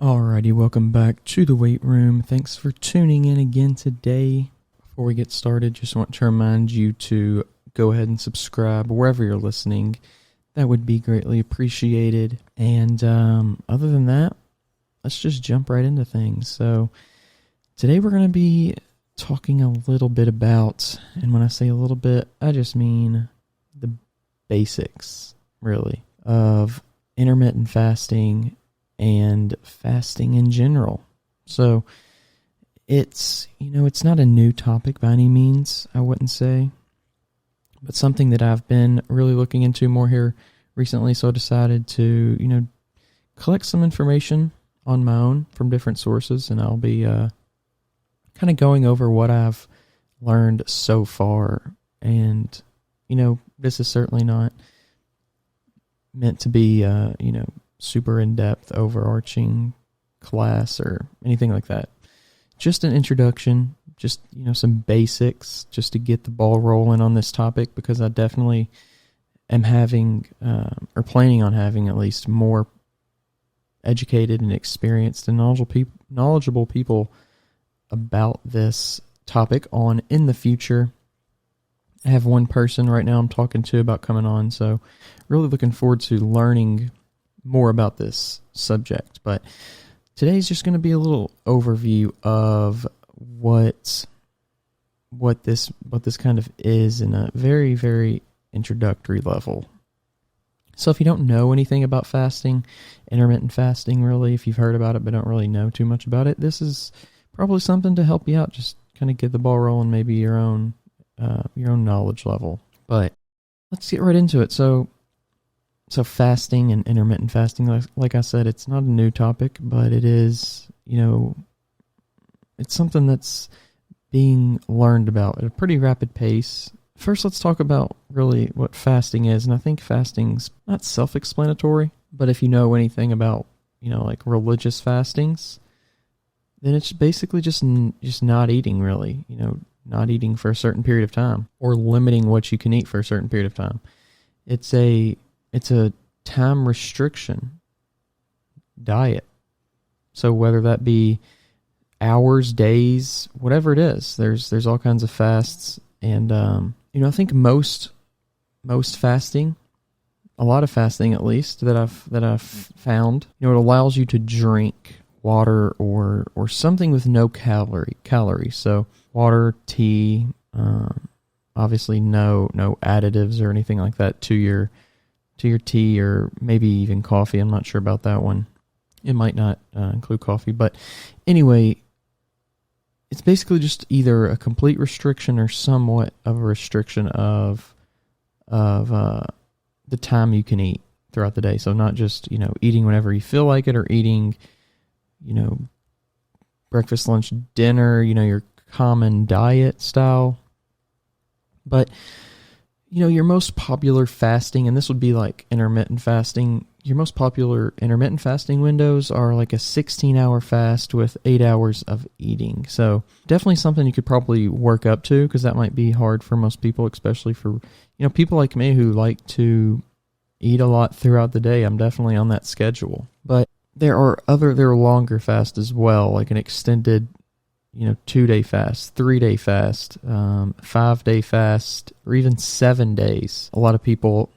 Alrighty, welcome back to the weight room. Thanks for tuning in again today. Before we get started, just want to remind you to go ahead and subscribe wherever you're listening. That would be greatly appreciated. And other than that, let's just jump right into things. So today we're going to be talking a little bit about, and when I say a little bit, I just mean the basics, really, of intermittent fasting and fasting in general. So it's not a new topic by any means, I wouldn't say, but something that I've been really looking into more here recently. So I decided to, collect some information on my own from different sources, and I'll be kind of going over what I've learned so far. And, this is certainly not meant to be, super in-depth, overarching class or anything like that. Just an introduction, just, some basics, just to get the ball rolling on this topic, because I definitely am having, or planning on having at least more educated and experienced and knowledgeable people about this topic on in the future. I have one person right now I'm talking to about coming on, so really looking forward to learning more about this subject. But today's just going to be a little overview of what this kind of is in a very, very introductory level. So if you don't know anything about fasting, intermittent fasting, really, if you've heard about it but don't really know too much about it, this is probably something to help you out, just kind of get the ball rolling, maybe your own knowledge level. But let's get right into it. So fasting and intermittent fasting, like I said, it's not a new topic, but it is, it's something that's being learned about at a pretty rapid pace. First, let's talk about really what fasting is. And I think fasting's not self-explanatory, but if you know anything about, like religious fastings, then it's basically just not eating, really, not eating for a certain period of time, or limiting what you can eat for a certain period of time. It's a time restriction diet. So whether that be hours, days, whatever it is, there's all kinds of fasts. And, I think most fasting, a lot of fasting at least, that I've found, it allows you to drink water or something with no calories. So water, tea, obviously no additives or anything like that to your tea, or maybe even coffee. I'm not sure about that one. It might not include coffee, but anyway, it's basically just either a complete restriction or somewhat of a restriction of the time you can eat throughout the day. So not just, eating whenever you feel like it, or eating, breakfast, lunch, dinner, your common diet style. But your most popular fasting, and this would be like intermittent fasting, your most popular intermittent fasting windows are like a 16-hour fast with 8 hours of eating. So definitely something you could probably work up to, because that might be hard for most people, especially for, people like me who like to eat a lot throughout the day. I'm definitely on that schedule. But there are longer fasts as well, like an extended 2-day fast, 3-day fast, 5-day fast, or even 7 days. A lot of people,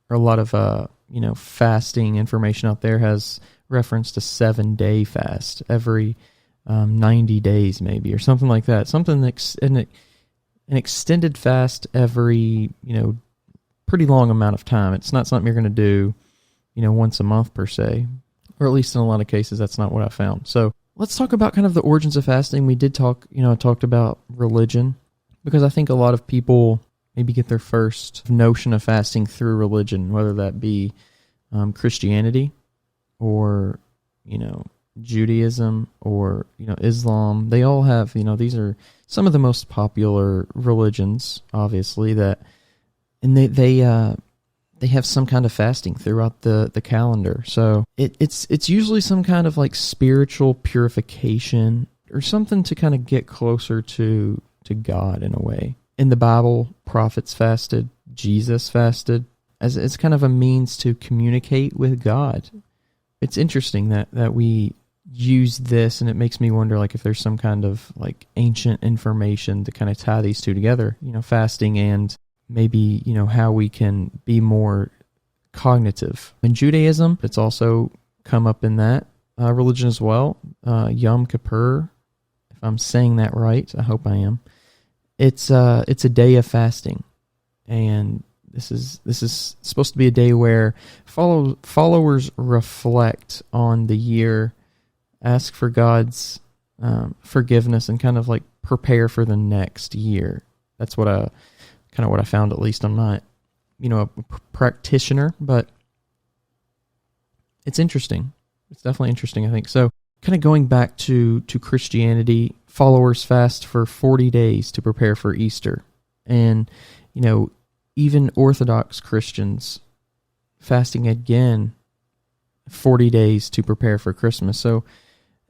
or a lot of, fasting information out there has referenced a 7-day fast every 90 days maybe, or something like that. An extended fast every, pretty long amount of time. It's not something you're going to do, once a month per se, or at least in a lot of cases, that's not what I found. So let's talk about kind of the origins of fasting. We did talk, I talked about religion, because I think a lot of people maybe get their first notion of fasting through religion, whether that be Christianity or, Judaism or, Islam. They all have, these are some of the most popular religions, obviously, and they have some kind of fasting throughout the calendar. So it's usually some kind of like spiritual purification or something to kind of get closer to God in a way. In the Bible, prophets fasted, Jesus fasted, as it's kind of a means to communicate with God. it's interesting that we use this, and it makes me wonder, like, if there's some kind of like ancient information to kind of tie these two together, fasting and maybe, how we can be more cognitive. In Judaism, it's also come up in that religion as well. Yom Kippur, if I'm saying that right, I hope I am. It's a day of fasting, and this is supposed to be a day where followers reflect on the year, ask for God's forgiveness, and kind of like prepare for the next year. That's what I found, at least. I'm not, a practitioner, but it's interesting. It's definitely interesting, I think. So kind of going back to Christianity, followers fast for 40 days to prepare for Easter. And, even Orthodox Christians fasting again 40 days to prepare for Christmas. So,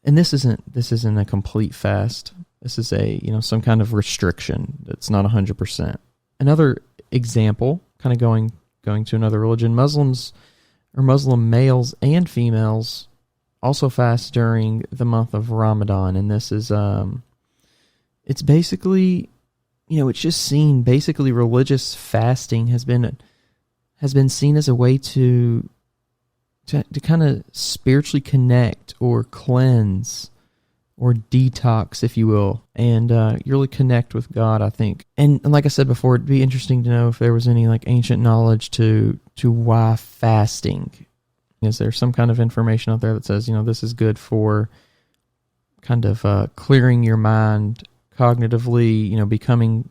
and this isn't a complete fast. This is a, some kind of restriction that's not 100%. Another example, kind of going to another religion, Muslims or Muslim males and females also fast during the month of Ramadan. And this is, it's basically, it's just seen, basically religious fasting has been seen as a way to kind of spiritually connect or cleanse or detox, if you will, and you really connect with God, I think. And like I said before, it'd be interesting to know if there was any like ancient knowledge to why fasting. Is there some kind of information out there that says, this is good for kind of clearing your mind cognitively, becoming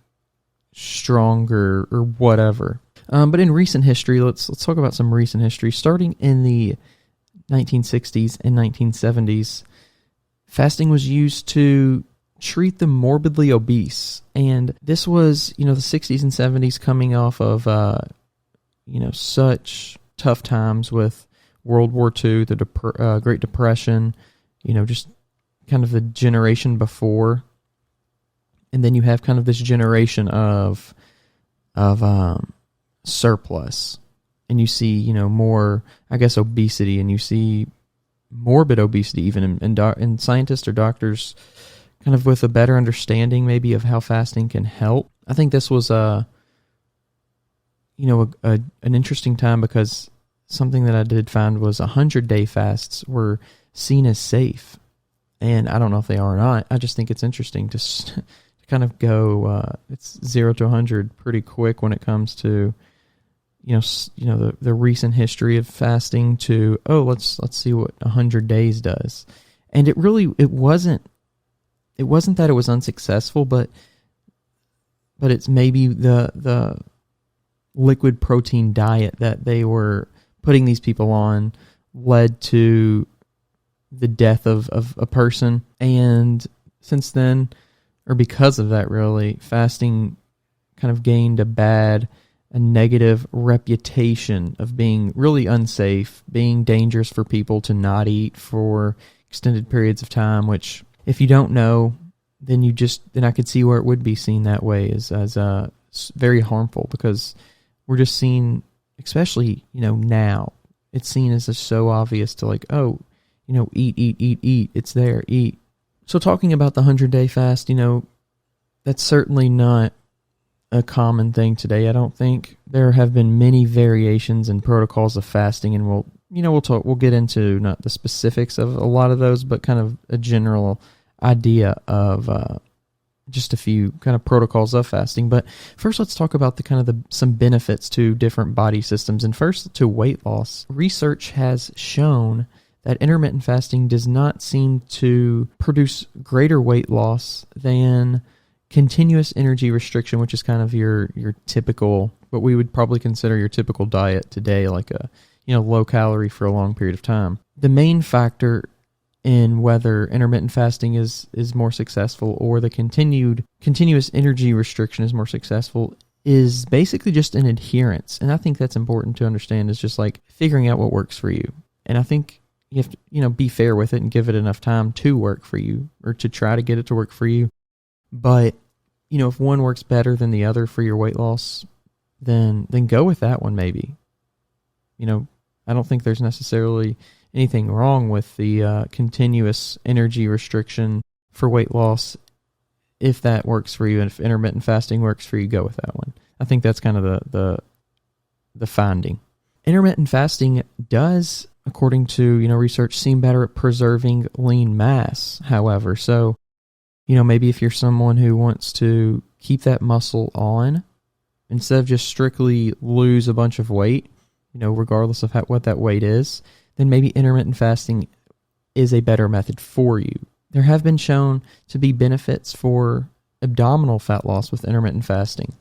stronger or whatever. But in recent history, let's talk about some recent history. Starting in the 1960s and 1970s, fasting was used to treat the morbidly obese. And this was, the 60s and 70s coming off of, such tough times with World War II, the Great Depression, just kind of the generation before. And then you have kind of this generation of surplus, and you see, more, I guess, obesity, and you see morbid obesity even in scientists or doctors kind of with a better understanding maybe of how fasting can help. I think this was an interesting time, because something that I did find was 100-day fasts were seen as safe, and I don't know if they are or not. I just think it's interesting to kind of go, it's 0 to 100 pretty quick when it comes to, the recent history of fasting to, let's see what 100 days does. And it wasn't that it was unsuccessful, but it's maybe the liquid protein diet that they were putting these people on led to the death of a person. And since then, or because of that, really, fasting kind of gained a negative reputation of being really unsafe, being dangerous for people to not eat for extended periods of time, which, if you don't know, then I could see where it would be seen that way as very harmful, because we're just seeing, especially, now, it's seen as just so obvious to eat, it's there, eat. So talking about the 100-day fast, that's certainly not a common thing today, I don't think. There have been many variations and protocols of fasting, and we'll get into not the specifics of a lot of those, but kind of a general idea of just a few kind of protocols of fasting. But first, let's talk about some benefits to different body systems, and first to weight loss. Research has shown that intermittent fasting does not seem to produce greater weight loss than continuous energy restriction, which is kind of your typical, what we would probably consider your typical diet today, like a low calorie for a long period of time. The main factor in whether intermittent fasting is more successful or the continuous energy restriction is more successful is basically just an adherence. And I think that's important to understand, is just like figuring out what works for you. And I think you have to, be fair with it and give it enough time to work for you, or to try to get it to work for you. But, if one works better than the other for your weight loss, then go with that one maybe. I don't think there's necessarily anything wrong with the continuous energy restriction for weight loss. If that works for you, and if intermittent fasting works for you, go with that one. I think that's kind of the finding. Intermittent fasting does, according to research, seem better at preserving lean mass, however. So, maybe if you're someone who wants to keep that muscle on, instead of just strictly lose a bunch of weight, regardless of what that weight is, then maybe intermittent fasting is a better method for you. There have been shown to be benefits for abdominal fat loss with intermittent fasting.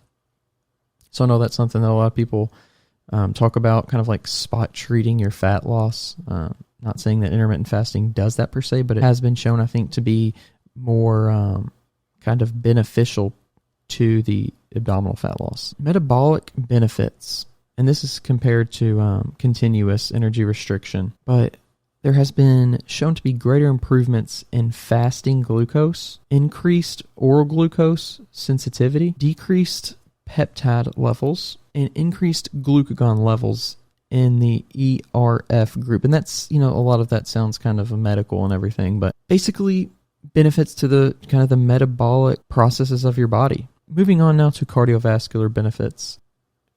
So I know that's something that a lot of people talk about, kind of like spot treating your fat loss. Not saying that intermittent fasting does that per se, but it has been shown, I think, to be more kind of beneficial to the abdominal fat loss. Metabolic benefits, and this is compared to continuous energy restriction, but there has been shown to be greater improvements in fasting glucose, increased oral glucose sensitivity, decreased peptide levels, and increased glucagon levels in the ERF group. And that's, a lot of that sounds kind of medical and everything, but basically benefits to the kind of the metabolic processes of your body. Moving on now to cardiovascular benefits.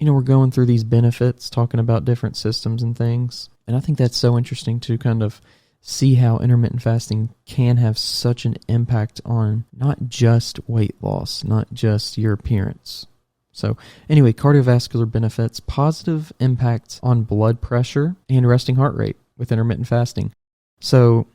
We're going through these benefits, talking about different systems and things. And I think that's so interesting to kind of see how intermittent fasting can have such an impact on not just weight loss, not just your appearance. So anyway, cardiovascular benefits, positive impacts on blood pressure and resting heart rate with intermittent fasting. So,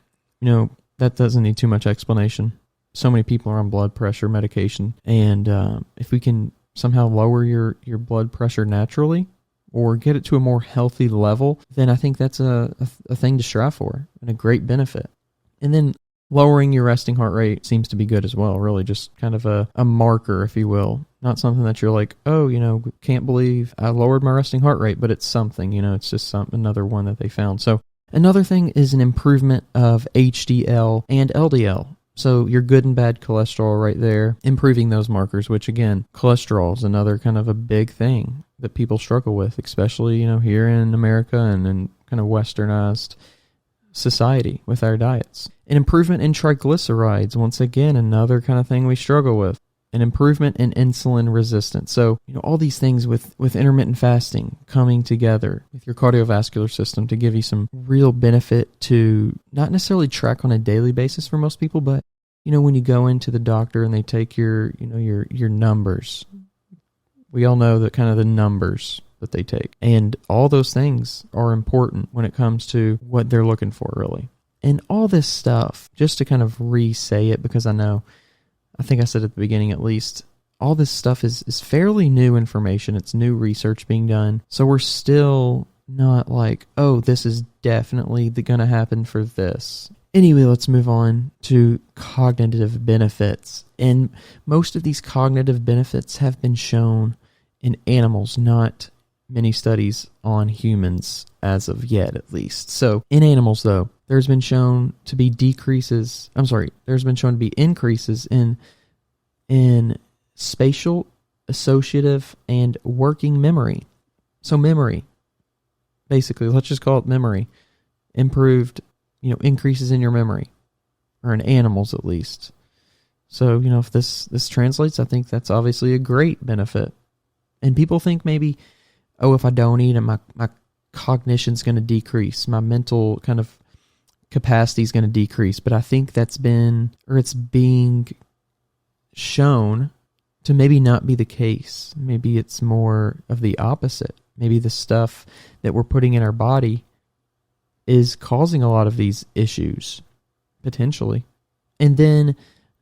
that doesn't need too much explanation. So many people are on blood pressure medication. And if we can somehow lower your blood pressure naturally or get it to a more healthy level, then I think that's a thing to strive for and a great benefit. And then lowering your resting heart rate seems to be good as well, really just kind of a marker, if you will. Not something that you're like, oh, can't believe I lowered my resting heart rate, but it's something, it's just another one that they found. So another thing is an improvement of HDL and LDL. So your good and bad cholesterol right there, improving those markers, which again, cholesterol is another kind of a big thing that people struggle with, especially, here in America and in kind of westernized society with our diets. An improvement in triglycerides, once again, another kind of thing we struggle with. An improvement in insulin resistance. So, all these things with intermittent fasting coming together with your cardiovascular system to give you some real benefit to not necessarily track on a daily basis for most people, but, when you go into the doctor and they take your numbers, we all know that kind of the numbers that they take. And all those things are important when it comes to what they're looking for, really. And all this stuff, just to kind of re-say it, because I think I said at the beginning at least, all this stuff is fairly new information. It's new research being done. So we're still not like, oh, this is definitely going to happen for this. Anyway, let's move on to cognitive benefits. And most of these cognitive benefits have been shown in animals, not many studies on humans as of yet, at least. So in animals, though, there's been shown to be increases in spatial, associative, and working memory. So memory, basically, let's just call it memory, improved, increases in your memory, or in animals at least. So, if this translates, I think that's obviously a great benefit. And people think maybe, oh, if I don't eat, my cognition's going to decrease, my mental kind of capacity is going to decrease. But I think it's being shown to maybe not be the case. Maybe it's more of the opposite. Maybe the stuff that we're putting in our body is causing a lot of these issues, potentially. And then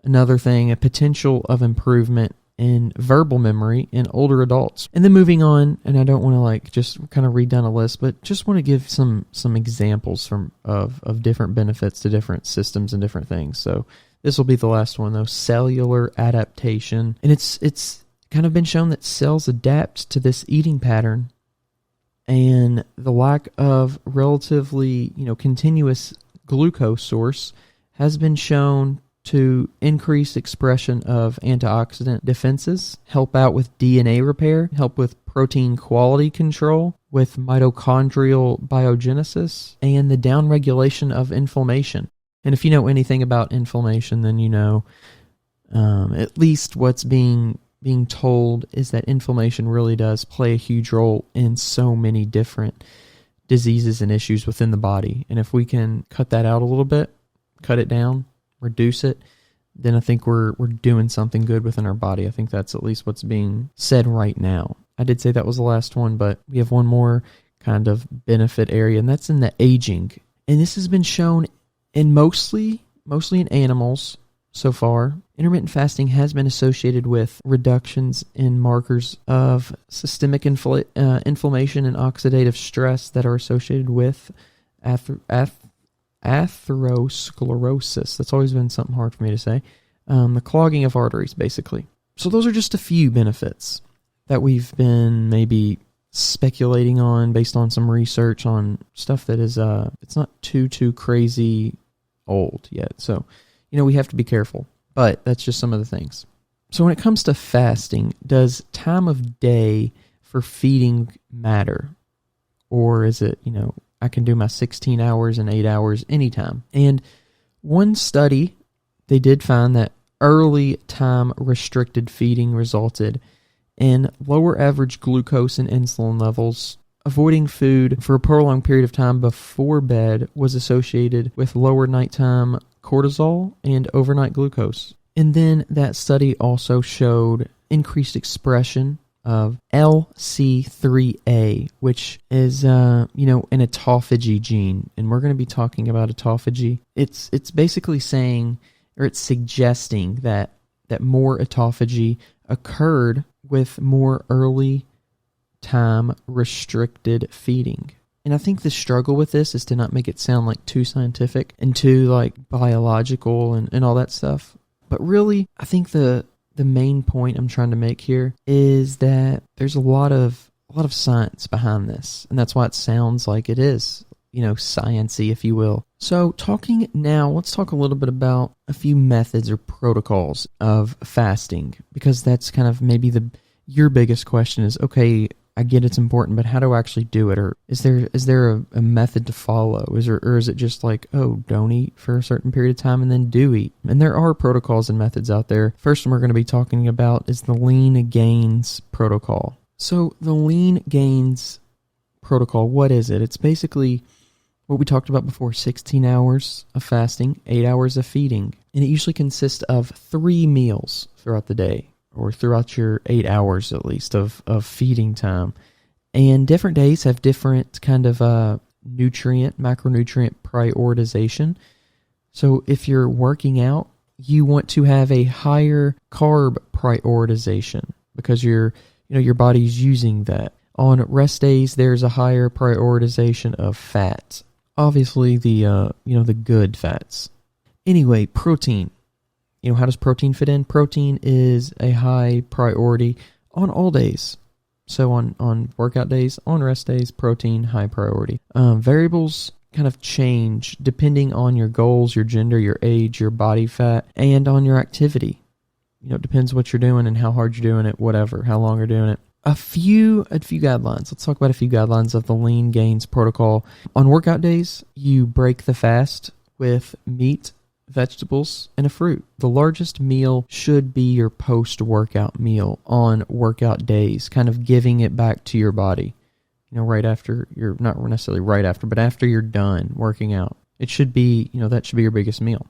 another thing, a potential of improvement in verbal memory in older adults. And then moving on, and I don't want to just kind of read down a list, but just want to give some examples of different benefits to different systems and different things. So this will be the last one, though. Cellular adaptation. And it's kind of been shown that cells adapt to this eating pattern, and the lack of relatively, continuous glucose source has been shown to increase expression of antioxidant defenses, help out with DNA repair, help with protein quality control with mitochondrial biogenesis, and the downregulation of inflammation. And if you know anything about inflammation, then you know at least what's being told is that inflammation really does play a huge role in so many different diseases and issues within the body. And if we can cut that out a little bit, cut it down, reduce it, then I think we're doing something good within our body. I think that's at least what's being said right now. I did say that was the last one, but we have one more kind of benefit area, and that's in the aging. And this has been shown in mostly in animals so far. Intermittent fasting has been associated with reductions in markers of systemic inflammation and oxidative stress that are associated with atherosclerosis. That's always been something hard for me to say. The clogging of arteries, basically. So those are just a few benefits that we've been maybe speculating on based on some research on stuff that is, it's not too crazy old yet. So, we have to be careful. But that's just some of the things. So when it comes to fasting, does time of day for feeding matter? Or is it, I can do my 16 hours and 8 hours anytime? And one study, they did find that early time restricted feeding resulted in lower average glucose and insulin levels. Avoiding food for a prolonged period of time before bed was associated with lower nighttime cortisol and overnight glucose. And then that study also showed increased expression of LC3A, which is, an autophagy gene. And we're going to be talking about autophagy. It's basically saying, or it's suggesting that more autophagy occurred with more early time restricted feeding. And I think the struggle with this is to not make it sound like too scientific and too like biological and all that stuff. But really, I think the main point I'm trying to make here is that there's a lot of science behind this, and that's why it sounds like it is, science-y, if you will. So let's talk a little bit about a few methods or protocols of fasting, because that's kind of maybe your biggest question is, okay, I get it's important, but how do I actually do it? Or is there a method to follow? Or is it just like, oh, don't eat for a certain period of time and then do eat? And there are protocols and methods out there. First one we're going to be talking about is the Lean Gains protocol. So the Lean Gains protocol, what is it? It's basically what we talked about before, 16 hours of fasting, 8 hours of feeding. And it usually consists of 3 meals throughout the day, or throughout your 8 hours at least of feeding time. And different days have different kind of macronutrient prioritization. So if you're working out, you want to have a higher carb prioritization because your body's using that. On rest days, there's a higher prioritization of fat. Obviously the good fats. Anyway, protein. How does protein fit in? Protein is a high priority on all days. So on workout days, on rest days, protein, high priority. Variables kind of change depending on your goals, your gender, your age, your body fat, and on your activity. It depends what you're doing and how hard you're doing it, whatever, how long you're doing it. A few guidelines. Let's talk about a few guidelines of the Lean Gains protocol. On workout days, you break the fast with meat, vegetables, and a fruit. The largest meal should be your post-workout meal on workout days, kind of giving it back to your body. Right after you're, not necessarily right after, but after you're done working out. It should be, that should be your biggest meal.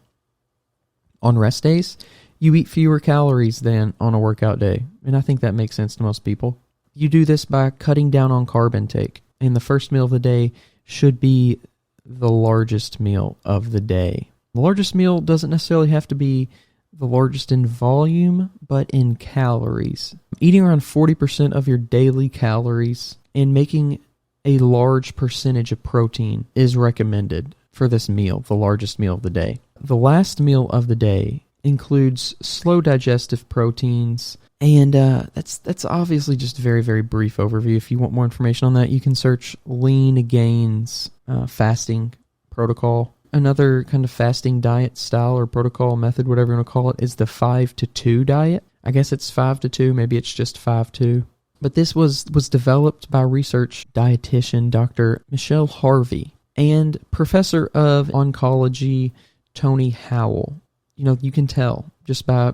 On rest days, you eat fewer calories than on a workout day. And I think that makes sense to most people. You do this by cutting down on carb intake. And the first meal of the day should be the largest meal of the day. The largest meal doesn't necessarily have to be the largest in volume, but in calories. Eating around 40% of your daily calories and making a large percentage of protein is recommended for this meal, the largest meal of the day. The last meal of the day includes slow digestive proteins, and that's obviously just a very, very brief overview. If you want more information on that, you can search Lean Gains fasting protocol. Another kind of fasting diet style or protocol method, whatever you want to call it, is the 5-2 diet. I guess it's 5-2, maybe it's just 5-2. But this was developed by research dietitian Dr. Michelle Harvey and professor of oncology Tony Howell. You can tell just by,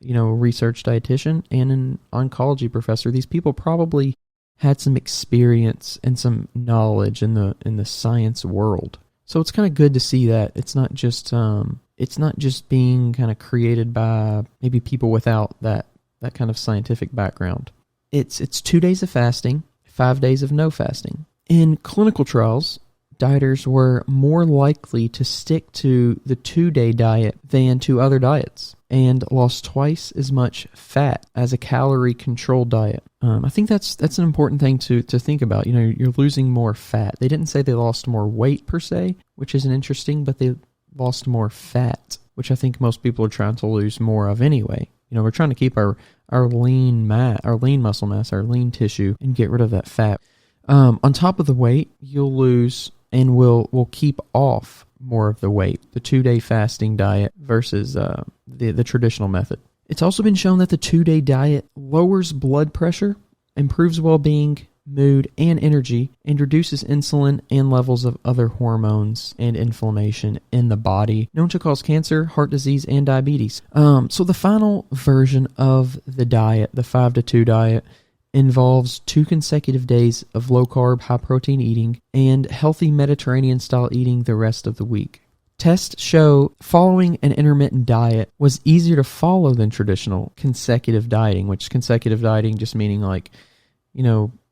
a research dietitian and an oncology professor, these people probably had some experience and some knowledge in the science world. So it's kind of good to see that it's not just being kind of created by maybe people without that kind of scientific background. It's 2 days of fasting, 5 days of no fasting. In clinical trials, dieters were more likely to stick to the 2-day diet than to other diets and lost twice as much fat as a calorie-controlled diet. I think that's an important thing to think about. You're losing more fat. They didn't say they lost more weight per se, which isn't interesting, but they lost more fat, which I think most people are trying to lose more of anyway. We're trying to keep our lean muscle mass, our lean tissue, and get rid of that fat. On top of the weight, you'll lose and will keep off more of the weight, the 2-day fasting diet versus the traditional method. It's also been shown that the 2-day diet lowers blood pressure, improves well-being, mood, and energy, and reduces insulin and levels of other hormones and inflammation in the body, known to cause cancer, heart disease, and diabetes. So the final version of the diet, the 5-to-2 diet, involves 2 consecutive days of low-carb, high-protein eating and healthy Mediterranean-style eating the rest of the week. Tests show following an intermittent diet was easier to follow than traditional consecutive dieting, which consecutive dieting just meaning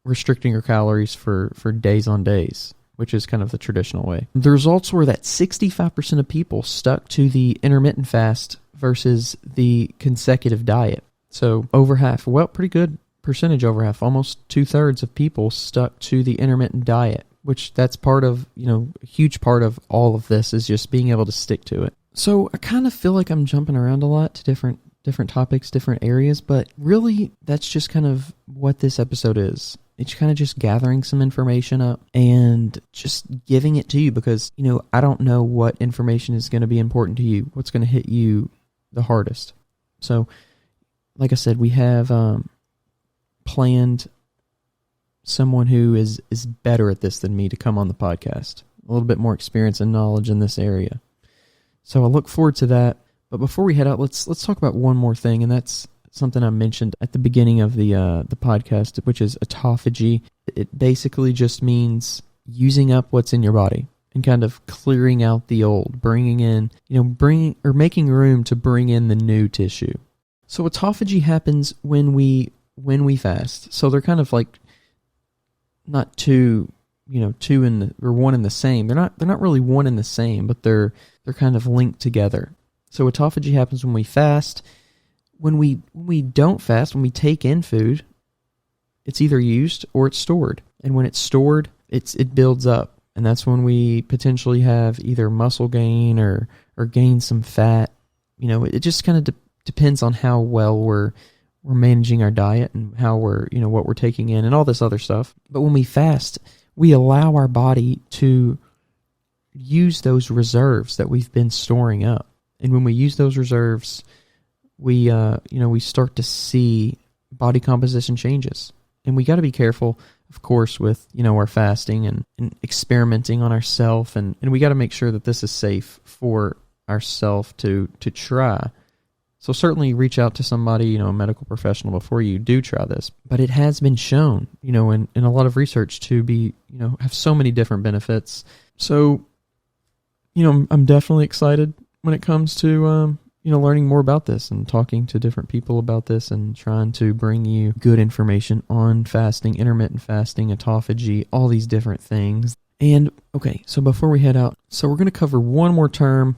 restricting your calories for days on days, which is kind of the traditional way. The results were that 65% of people stuck to the intermittent fast versus the consecutive diet. So over half, pretty good percentage over half, almost 2/3 of people stuck to the intermittent diet, which that's part of, a huge part of all of this is just being able to stick to it. So I kind of feel like I'm jumping around a lot to different topics, different areas, but really that's just kind of what this episode is. It's kind of just gathering some information up and just giving it to you because, I don't know what information is going to be important to you, what's going to hit you the hardest. So, like I said, we have planned someone who is better at this than me to come on the podcast, a little bit more experience and knowledge in this area. So I look forward to that. But before we head out, let's talk about one more thing, and that's something I mentioned at the beginning of the podcast, which is autophagy. It basically just means using up what's in your body and kind of clearing out the old, making room to bring in the new tissue. So autophagy happens when we fast. So they're kind of like not two or one in the same. They're not really one in the same, but they're kind of linked together. So autophagy happens when we fast. When we don't fast, when we take in food, it's either used or it's stored. And when it's stored, it builds up. And that's when we potentially have either muscle gain or gain some fat. It just kind of depends on how well we're managing our diet and how what we're taking in and all this other stuff. But when we fast, we allow our body to use those reserves that we've been storing up. And when we use those reserves, we start to see body composition changes. And we got to be careful, of course, with, our fasting and experimenting on ourselves. And we got to make sure that this is safe for ourselves to try. So certainly reach out to somebody, a medical professional before you do try this. But it has been shown, in a lot of research to be, have so many different benefits. So, I'm definitely excited when it comes to, learning more about this and talking to different people about this and trying to bring you good information on fasting, intermittent fasting, autophagy, all these different things. And, okay, so before we head out, so we're going to cover one more term,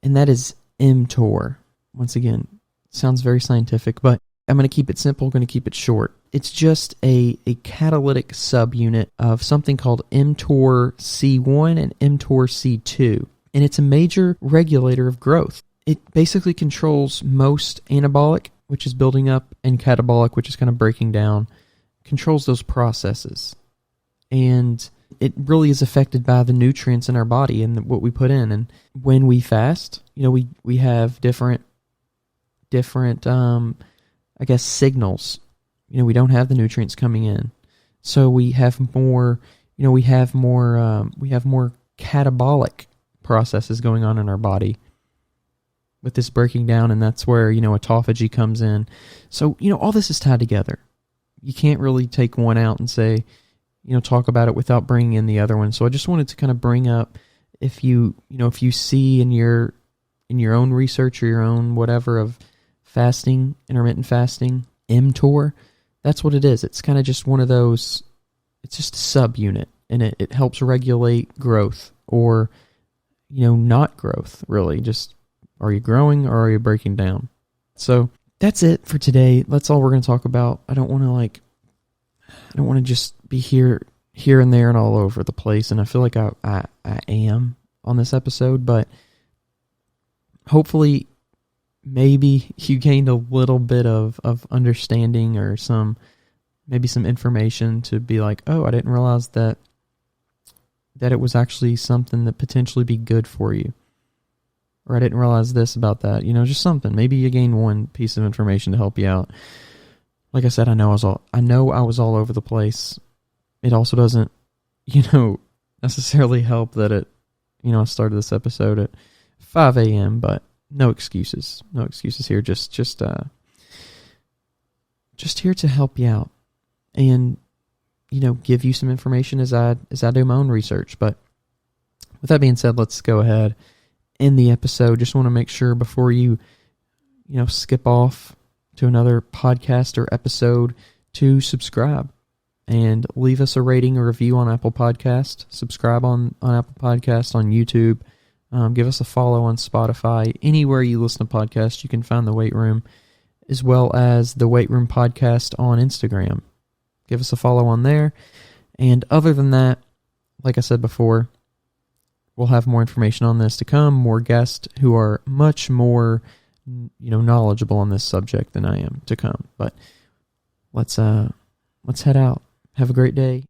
and that is mTOR. Once again, sounds very scientific, but I'm going to keep it simple, going to keep it short. It's just a catalytic subunit of something called mTOR C1 and mTOR C2. And it's a major regulator of growth. It basically controls most anabolic, which is building up, and catabolic, which is kind of breaking down, controls those processes. And it really is affected by the nutrients in our body and what we put in. And when we fast, we have different signals, we don't have the nutrients coming in. So we have more, we have more catabolic processes going on in our body with this breaking down, and that's where, autophagy comes in. So, all this is tied together. You can't really take one out and say, talk about it without bringing in the other one. So I just wanted to kind of bring up, if you see in your own research or your own whatever of fasting, intermittent fasting, mTOR, that's what it is. It's kind of just one of those, it's just a subunit, and it helps regulate growth or, not growth, really. Just, are you growing or are you breaking down? So that's it for today. That's all we're going to talk about. I don't want to just be here and there and all over the place, and I feel like I am on this episode, but hopefully maybe you gained a little bit of understanding or maybe some information to be like, oh, I didn't realize that it was actually something that potentially be good for you. Or I didn't realize this about that. Just something. Maybe you gain one piece of information to help you out. Like I said, I know I was all over the place. It also doesn't, necessarily help that I started this episode at 5 a.m., but no excuses. No excuses here. Just here to help you out and, give you some information as I do my own research. But with that being said, let's go ahead, end the episode. Just want to make sure before you, skip off to another podcast or episode to subscribe and leave us a rating or review on Apple Podcast. Subscribe on Apple Podcast, on YouTube. Give us a follow on Spotify. Anywhere you listen to podcasts, you can find The Weight Room, as well as The Weight Room Podcast on Instagram. Give us a follow on there. And other than that, like I said before, we'll have more information on this to come, more guests who are much more, knowledgeable on this subject than I am to come. But let's head out. Have a great day.